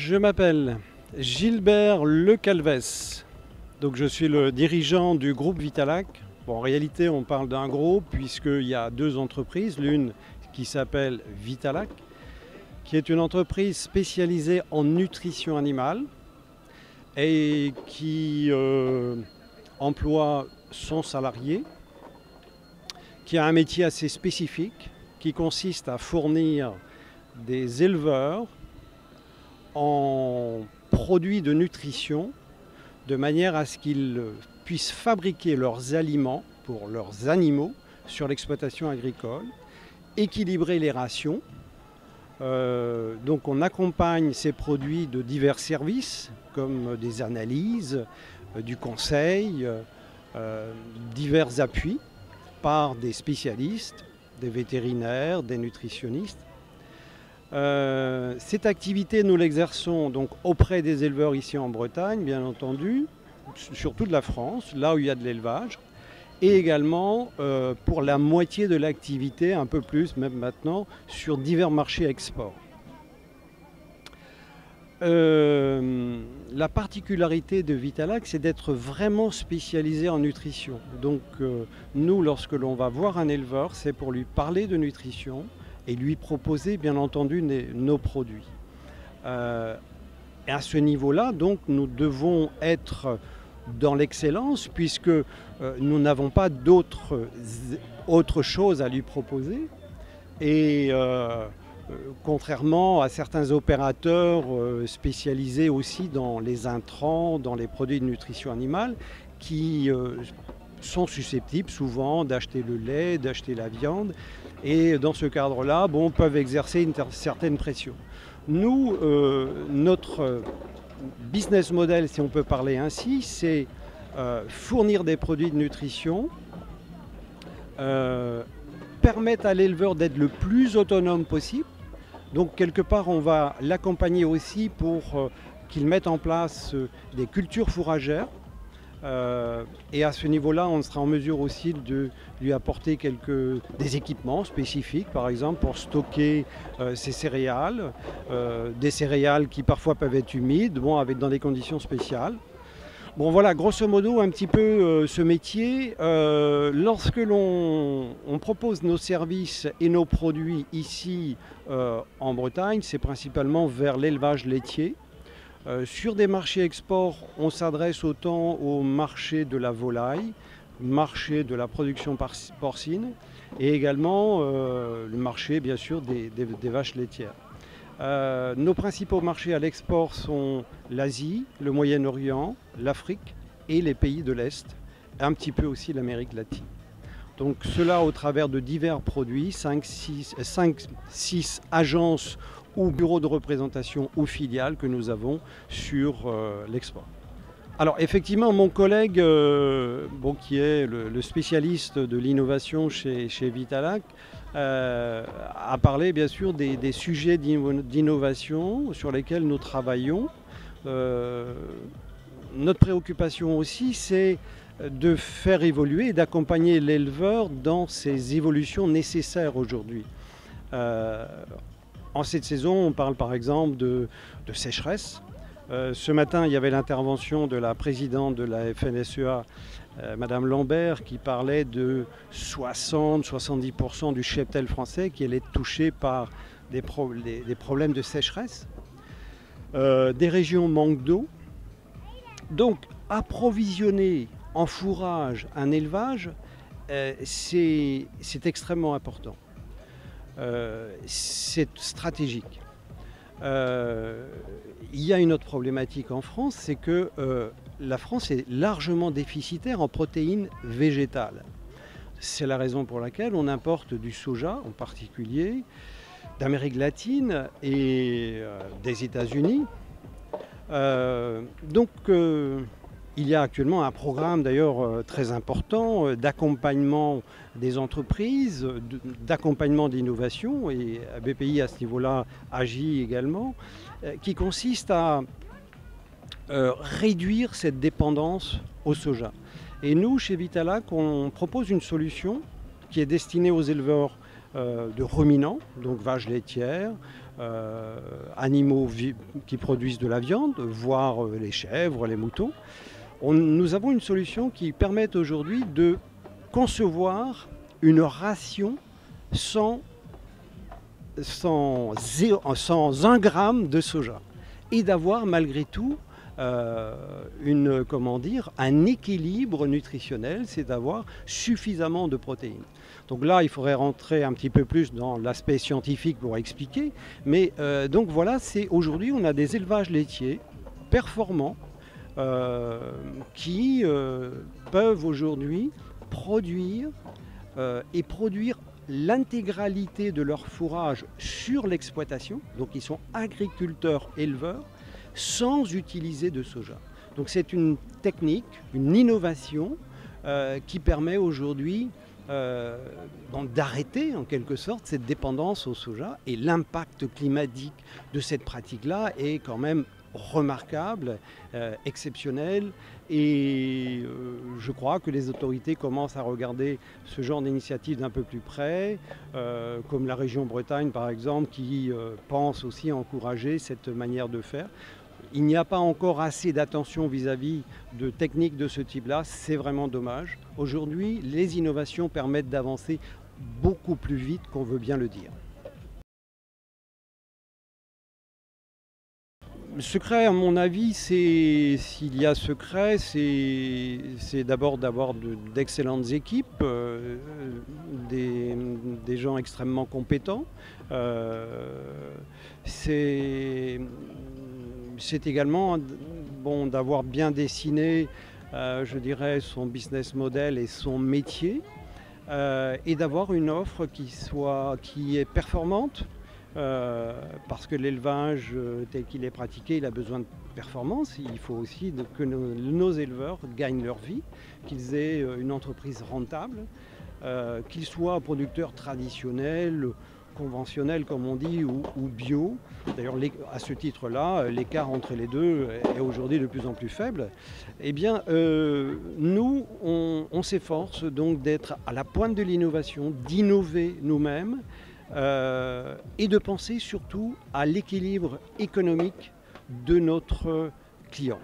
Je m'appelle Gilbert Lecalves, donc je suis le dirigeant du groupe Vitalac. Bon, en réalité, on parle d'un groupe puisqu'il y a deux entreprises, l'une qui s'appelle Vitalac, qui est une entreprise spécialisée en nutrition animale et qui emploie 100 salariés, qui a un métier assez spécifique qui consiste à fournir des éleveurs en produits de nutrition de manière à ce qu'ils puissent fabriquer leurs aliments pour leurs animaux sur l'exploitation agricole, équilibrer les rations. Donc on accompagne ces produits de divers services comme des analyses, du conseil, divers appuis par des spécialistes, des vétérinaires, des nutritionnistes. Cette activité, nous l'exerçons donc auprès des éleveurs ici en Bretagne, bien entendu, sur toute la France, là où il y a de l'élevage, et également pour la moitié de l'activité, un peu plus même maintenant, sur divers marchés export. La particularité de Vitalac, c'est d'être vraiment spécialisé en nutrition. Donc nous, lorsque l'on va voir un éleveur, c'est pour lui parler de nutrition et lui proposer bien entendu nos produits. Et à ce niveau-là, donc, nous devons être dans l'excellence puisque nous n'avons pas autre chose à lui proposer. Et contrairement à certains opérateurs spécialisés aussi dans les intrants, dans les produits de nutrition animale, qui sont susceptibles souvent d'acheter le lait, d'acheter la viande, et dans ce cadre-là, peuvent exercer une certaine pression. Nous, notre business model, si on peut parler ainsi, c'est fournir des produits de nutrition, permettre à l'éleveur d'être le plus autonome possible. Donc quelque part, on va l'accompagner aussi pour qu'il mette en place des cultures fourragères. Et à ce niveau-là, on sera en mesure aussi de lui apporter des équipements spécifiques, par exemple pour stocker ses céréales, des céréales qui parfois peuvent être humides, dans des conditions spéciales. Bon voilà, grosso modo, un petit peu ce métier. Lorsque l'on propose nos services et nos produits ici en Bretagne, c'est principalement vers l'élevage laitier. Sur des marchés export, on s'adresse autant au marché de la volaille, marché de la production porcine et également le marché bien sûr des vaches laitières. Nos principaux marchés à l'export sont l'Asie, le Moyen-Orient, l'Afrique et les pays de l'Est, un petit peu aussi l'Amérique latine. Donc cela au travers de divers produits, 5-6 agences ou bureaux de représentation ou filiales que nous avons sur l'export. Alors effectivement, mon collègue, qui est le spécialiste de l'innovation chez Vitalac, a parlé bien sûr des sujets d'innovation sur lesquels nous travaillons. Notre préoccupation aussi, c'est de faire évoluer et d'accompagner l'éleveur dans ces évolutions nécessaires aujourd'hui. En cette saison, on parle par exemple de sécheresse. Ce matin, il y avait l'intervention de la présidente de la FNSEA, Madame Lambert, qui parlait de 60-70% du cheptel français qui allait être touché par des problèmes de sécheresse. Des régions manquent d'eau. Donc, approvisionner en fourrage un élevage, c'est extrêmement important. C'est stratégique. Il y a une autre problématique en France, c'est que la France est largement déficitaire en protéines végétales. C'est la raison pour laquelle on importe du soja en particulier, d'Amérique latine et des États-Unis. Il y a actuellement un programme d'ailleurs très important d'accompagnement des entreprises, d'accompagnement d'innovation, et BPI à ce niveau-là agit également, qui consiste à réduire cette dépendance au soja. Et nous, chez Vitalac, on propose une solution qui est destinée aux éleveurs de ruminants, donc vaches laitières, animaux qui produisent de la viande, voire les chèvres, les moutons. Nous avons une solution qui permet aujourd'hui de concevoir une ration sans 1 gramme de soja et d'avoir malgré tout un équilibre nutritionnel, c'est d'avoir suffisamment de protéines. Donc là, il faudrait rentrer un petit peu plus dans l'aspect scientifique pour expliquer, mais donc voilà, aujourd'hui on a des élevages laitiers performants qui peuvent aujourd'hui produire l'intégralité de leur fourrage sur l'exploitation, donc ils sont agriculteurs-éleveurs, sans utiliser de soja. Donc c'est une technique, une innovation qui permet aujourd'hui d'arrêter en quelque sorte cette dépendance au soja, et l'impact climatique de cette pratique-là est quand même remarquable, exceptionnel, et je crois que les autorités commencent à regarder ce genre d'initiative d'un peu plus près, comme la région Bretagne par exemple, qui pense aussi encourager cette manière de faire. Il n'y a pas encore assez d'attention vis-à-vis de techniques de ce type-là, c'est vraiment dommage. Aujourd'hui, les innovations permettent d'avancer beaucoup plus vite qu'on veut bien le dire. Le secret, à mon avis, s'il y a secret, c'est d'abord d'avoir d'excellentes équipes, des gens extrêmement compétents. C'est également bon d'avoir bien dessiné, je dirais, son business model et son métier, et d'avoir une offre qui est performante. Parce que l'élevage tel qu'il est pratiqué, il a besoin de performance. Il faut aussi que nos éleveurs gagnent leur vie, qu'ils aient une entreprise rentable, qu'ils soient producteurs traditionnels, conventionnels comme on dit, ou bio. D'ailleurs, à ce titre-là, l'écart entre les deux est aujourd'hui de plus en plus faible. Eh bien, nous, on s'efforce donc d'être à la pointe de l'innovation, d'innover nous-mêmes, et de penser surtout à l'équilibre économique de notre client.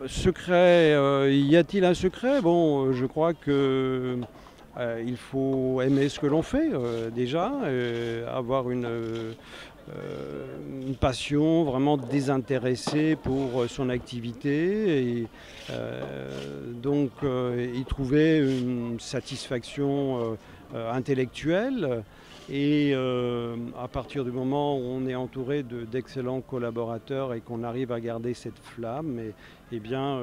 Secret, y a-t-il un secret? Bon, je crois que il faut aimer ce que l'on fait déjà, avoir une passion vraiment désintéressée pour son activité, et donc y trouver une satisfaction intellectuelle, et à partir du moment où on est entouré d'excellents collaborateurs et qu'on arrive à garder cette flamme, eh bien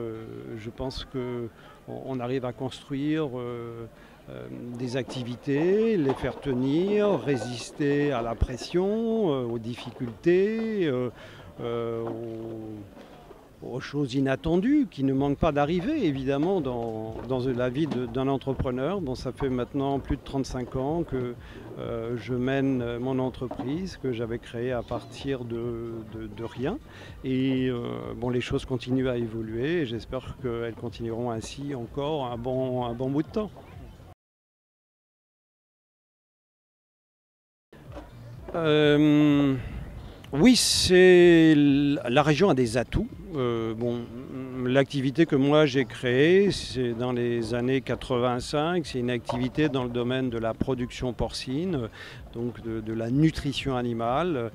je pense qu'on arrive à construire des activités, les faire tenir, résister à la pression, aux difficultés, aux choses inattendues qui ne manquent pas d'arriver évidemment dans la vie d'un entrepreneur. Bon, ça fait maintenant plus de 35 ans que je mène mon entreprise, que j'avais créée à partir de rien, et bon, les choses continuent à évoluer et j'espère qu'elles continueront ainsi encore un bon bout de temps. Oui, la région a des atouts. Bon, l'activité que moi j'ai créée, c'est dans les années 85. C'est une activité dans le domaine de la production porcine, donc de la nutrition animale.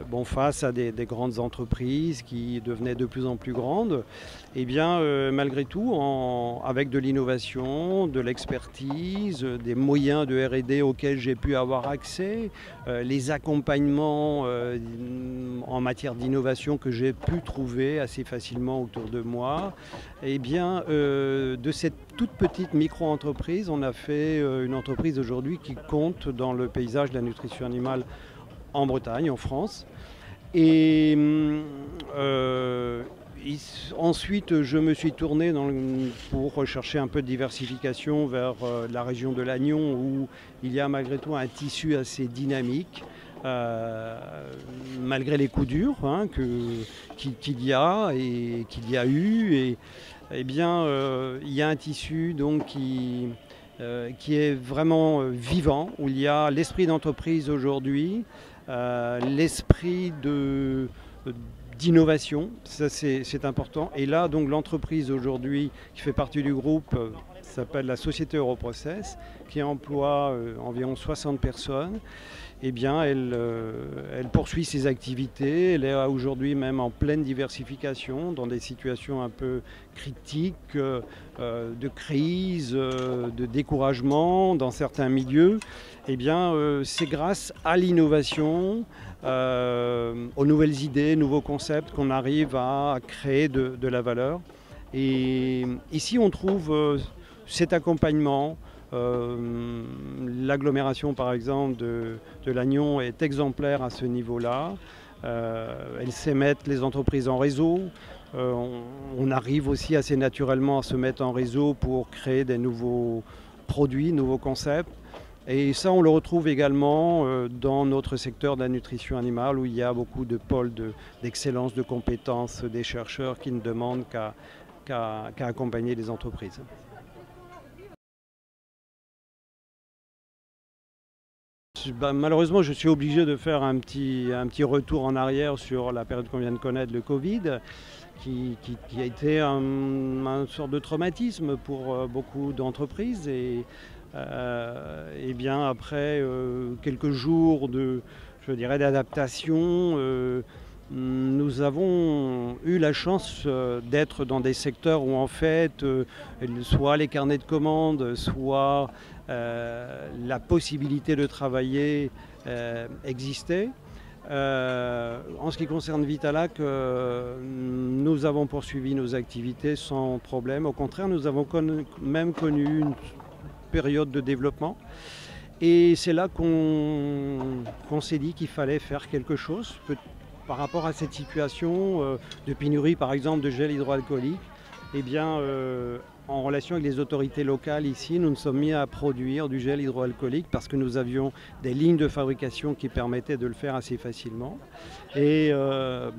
Bon, face à des grandes entreprises qui devenaient de plus en plus grandes, eh bien, malgré tout, avec de l'innovation, de l'expertise, des moyens de R&D auxquels j'ai pu avoir accès, les accompagnements en matière d'innovation que j'ai pu trouver assez facilement autour de moi, eh bien, de cette toute petite micro-entreprise, on a fait une entreprise aujourd'hui qui compte dans le paysage de la nutrition animale en Bretagne, en France. Et ensuite, je me suis tourné pour rechercher un peu de diversification vers la région de Lannion, où il y a malgré tout un tissu assez dynamique, euh, malgré les coups durs hein, qu'il y a et qu'il y a eu. Et, eh bien, il y a un tissu donc, qui est vraiment vivant, où il y a l'esprit d'entreprise aujourd'hui, l'esprit d'innovation, ça c'est important. Et là, donc l'entreprise aujourd'hui qui fait partie du groupe s'appelle la société Europrocess, qui emploie environ 60 personnes. Eh bien, elle poursuit ses activités. Elle est aujourd'hui même en pleine diversification dans des situations un peu critiques, de crise, de découragement dans certains milieux. Eh bien, c'est grâce à l'innovation, aux nouvelles idées, nouveaux concepts qu'on arrive à créer de la valeur. Et ici, on trouve cet accompagnement. L'agglomération par exemple de Lannion est exemplaire à ce niveau-là. Elle sait mettre les entreprises en réseau. On arrive aussi assez naturellement à se mettre en réseau pour créer des nouveaux produits, nouveaux concepts. Et ça, on le retrouve également dans notre secteur de la nutrition animale où il y a beaucoup de pôles d'excellence, de compétences des chercheurs qui ne demandent qu'à accompagner les entreprises. Malheureusement, je suis obligé de faire un petit retour en arrière sur la période qu'on vient de connaître, le Covid, qui a été un sorte de traumatisme pour beaucoup d'entreprises. Et bien après quelques jours d'adaptation, nous avons eu la chance d'être dans des secteurs où en fait, soit les carnets de commandes, soit la possibilité de travailler existait. En ce qui concerne Vitalac, nous avons poursuivi nos activités sans problème. Au contraire, nous avons même connu une période de développement. Et c'est là qu'on s'est dit qu'il fallait faire quelque chose par rapport à cette situation de pénurie, par exemple, de gel hydroalcoolique. Eh bien, en relation avec les autorités locales ici, nous nous sommes mis à produire du gel hydroalcoolique parce que nous avions des lignes de fabrication qui permettaient de le faire assez facilement. Et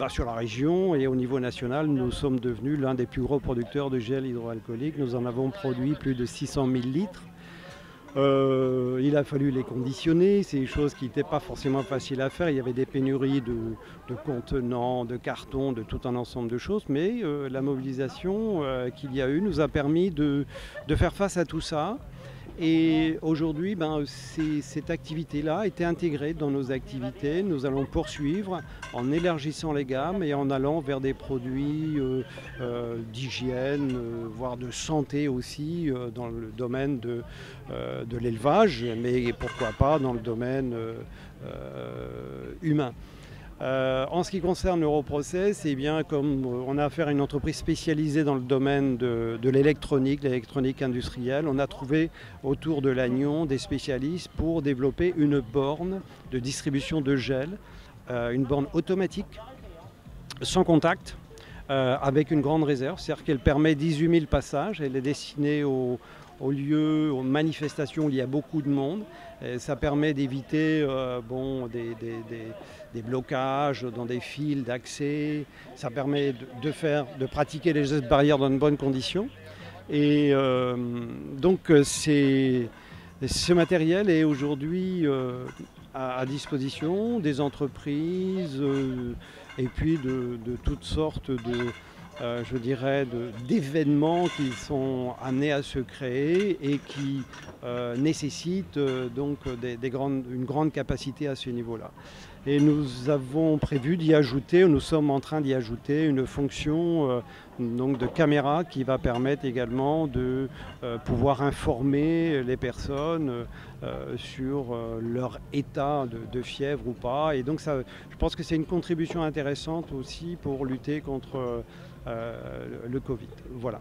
sur la région et au niveau national, nous sommes devenus l'un des plus gros producteurs de gel hydroalcoolique. Nous en avons produit plus de 600 000 litres. Il a fallu les conditionner, c'est des choses qui n'étaient pas forcément faciles à faire. Il y avait des pénuries de contenants, de cartons, de tout un ensemble de choses, mais la mobilisation qu'il y a eu nous a permis de faire face à tout ça. Et aujourd'hui, cette activité-là a été intégrée dans nos activités. Nous allons poursuivre en élargissant les gammes et en allant vers des produits d'hygiène, voire de santé aussi, dans le domaine de l'élevage, mais pourquoi pas dans le domaine humain. En ce qui concerne Europrocess, eh bien, comme on a affaire à une entreprise spécialisée dans le domaine de l'électronique industrielle, on a trouvé autour de Lannion des spécialistes pour développer une borne de distribution de gel, une borne automatique, sans contact, avec une grande réserve, c'est-à-dire qu'elle permet 18 000 passages. Elle est destinée aux lieux, aux manifestations où il y a beaucoup de monde. Et ça permet d'éviter des blocages dans des fils d'accès. Ça permet de pratiquer les gestes barrières dans de bonnes conditions. Et donc ce matériel est aujourd'hui à disposition des entreprises et puis de toutes sortes d'événements qui sont amenés à se créer et qui nécessitent une grande capacité à ce niveau-là. Et nous avons prévu d'y ajouter, nous sommes en train d'y ajouter une fonction de caméra qui va permettre également de pouvoir informer les personnes sur leur état de fièvre ou pas. Et donc ça, je pense que c'est une contribution intéressante aussi pour lutter contre le Covid. Voilà.